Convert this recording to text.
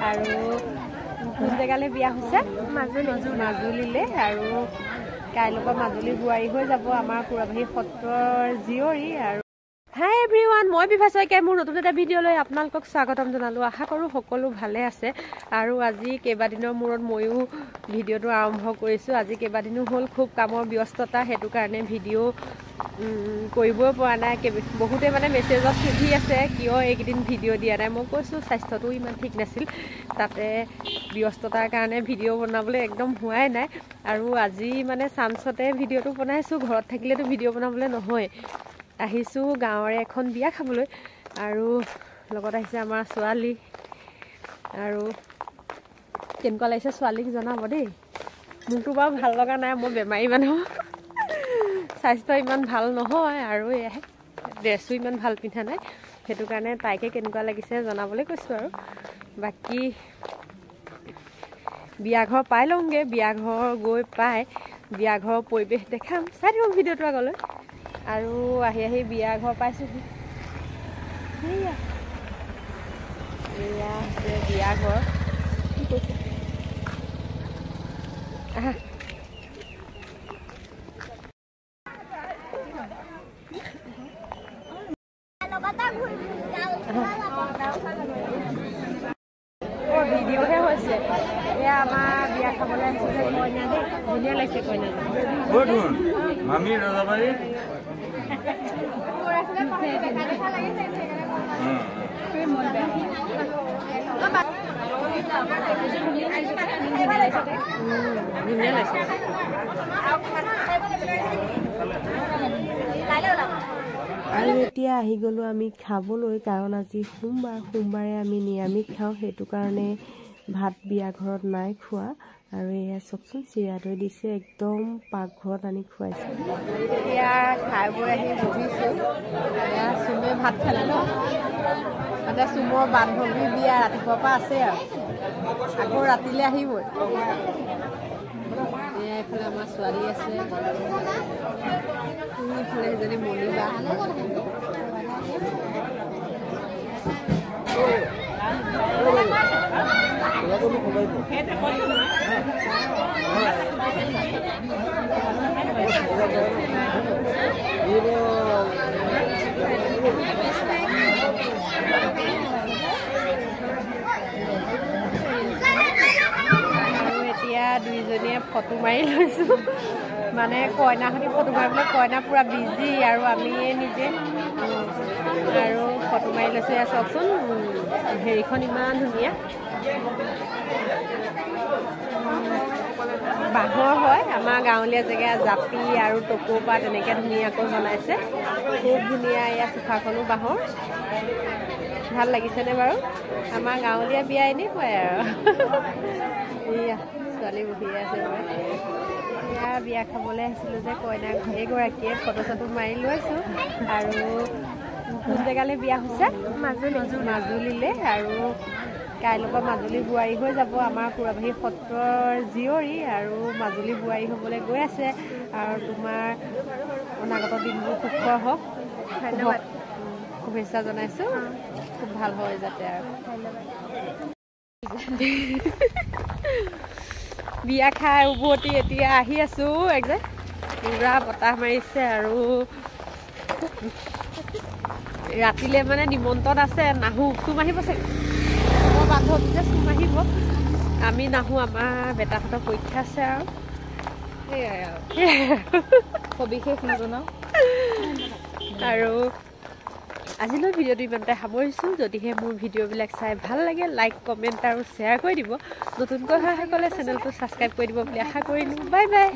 আৰু কোন জেগালৈ বিয়া হৈছে মাজুলীলৈ আৰু কাইলৈৰ পৰা মাজুলী বোৱাৰী হৈ যাব আমাৰ পুৰাবাহী সত্ৰৰ জীয়ৰী আৰু হাই এভৰিৱান মই বিভা শইকীয়াই মোৰ নতুন এটা ভিডিঅ'লৈ আপোনালোকক স্বাগতম জনালোঁ আশা কৰোঁ সকলো ভালে আছে আৰু আজি কেইবাদিনৰ মূৰত ময়ো ভিডিঅ'টো আৰম্ভ কৰিছোঁ আজি কেইবাদিনো হ'ল খুব কামৰ ব্যস্ততা সেইটো কাৰণে ভিডিঅ' কৰিবই পৰা নাই বহুতে মানে মেছেজত সুধি আছে কিয় এইকেইদিন ভিডিঅ' দিয়া নাই মই কৈছোঁ স্বাস্থ্যটো ইমান ঠিক নাছিল তাতে ব্যস্ততাৰ কাৰণে ভিডিঅ' বনাবলৈ একদম হোৱাই নাই আৰু আজি মানে চান্সতে ভিডিঅ'টো বনাইছোঁ ঘৰত থাকিলেতো ভিডিঅ' বনাবলৈ নহয় আহিছোঁ গাঁৱৰে এখন বিয়া খাবলৈ আৰু লগত আহিছে আমাৰ ছোৱালী আৰু কেনেকুৱা লাগিছে ছোৱালীক জনাব দেই মোকতো বাৰু ভাল লগা নাই মই বেমাৰী মানুহ স্বাস্থ্য ইমান ভাল নহয় আৰু এয়াহে ড্ৰেছো ইমান ভাল পিন্ধা নাই সেইটো কাৰণে তাইকে কেনেকুৱা লাগিছে জনাবলৈ কৈছোঁ আৰু বাকী বিয়াঘৰ পাই লওঁগৈ বিয়াঘৰ গৈ পাই বিয়াঘৰৰ পৰিৱেশ দেখাম চাই দিওঁ ভিডিঅ'টো আগলৈ আৰু আহি আহি বিয়া ঘৰ পাইছোঁহি এয়া বিয়া ঘৰ কি কৈছে আহা ভিডিঅ'হে হৈছে এয়া আমাৰ বিয়া খাবলৈ আহিছে কইনা দেই ধুনীয়া লাগিছে কইনা মামি ৰজাবাৰী ধুনীয়া লাগিছে আৰু এতিয়া আহি গ'লোঁ আমি খাবলৈ কাৰণ আজি সোমবাৰে আমি নিৰামিষ খাওঁ সেইটো কাৰণে ভাত বিয়া ঘৰত নাই খোৱা আৰু এয়া চাওকচোন চিৰা দৈ দিছে একদম পাকঘৰত আনি খুৱাইছে এতিয়া খাই বৈ আহি বহিছোঁ এয়া চুমে ভাত খালে ন এতিয়া চুমৰ বান্ধৱী বিয়া ৰাতিপুৱাৰ পৰা আছে আৰু আকৌ ৰাতিলৈ আহিবই এয়া এইফালে আমাৰ ছোৱালী আছে এইফালে এজনী মণিবা এতিয়া দুইজনীয়ে ফটো মাৰি লৈছোঁ মানে কইনাহঁতি ফটো মাৰিবলৈ কইনা পূৰা বিজি আৰু আমি নিজে আৰু ফটো মাৰি লৈছোঁ এয়া চাওকচোন হেৰিখন ইমান ধুনীয়া বাঁহৰ হয় আমাৰ গাঁৱলীয়া জেগা জাপি আৰু টকৌৰ পৰা তেনেকৈ ধুনীয়াকৈ বনাইছে খুব ধুনীয়া এয়া চোফাখনো বাঁহৰ ভাল লাগিছেনে বাৰু আমাৰ গাঁৱলীয়া বিয়া এনেকুৱাই আৰু এয়া ছোৱালী বহি আছে এয়া বিয়া খাবলৈ আহিছিলোঁ যে কইনা এগৰাকীয়ে ফটো চটো মাৰি লৈছোঁ আৰু কোন জেগালৈ বিয়া হৈছে মাজুলীলৈ আৰু কাইলৈৰ পৰা মাজুলী বোৱাৰী হৈ যাব আমাৰ পুৰাবাহী সত্ৰৰ জীয়ৰী আৰু মাজুলী বোৱাৰী হ'বলৈ গৈ আছে আৰু তোমাৰ অনাগত দিনবোৰ সুখৰ হওক ধন্যবাদ শুভেচ্ছা জনাইছোঁ খুব ভাল হয় যাতে আৰু বিয়া খাই উভতি এতিয়া আহি আছোঁ একদম পূৰা বতাহ মাৰিছে আৰু ৰাতিলৈ মানে নিমন্ত্ৰণ আছে নাহোঁ চুম আহিব চাগে মোৰ বান্ধৱী যে চুম আহিব আমি নাহোঁ আমাৰ বেটাহঁতৰ পৰীক্ষা আছে আৰু সেয়াই আৰু সবিশেষ নজনাওঁ আৰু আজিলৈ ভিডিঅ'টো ইমানতে সামৰিছোঁ যদিহে মোৰ ভিডিঅ'বিলাক চাই ভাল লাগে লাইক কমেণ্ট আৰু শ্বেয়াৰ কৰি দিব নতুনকৈ অহাসকলে চেনেলটো ছাবস্ক্ৰাইব কৰি দিব বুলি আশা কৰিলোঁ বাই বাই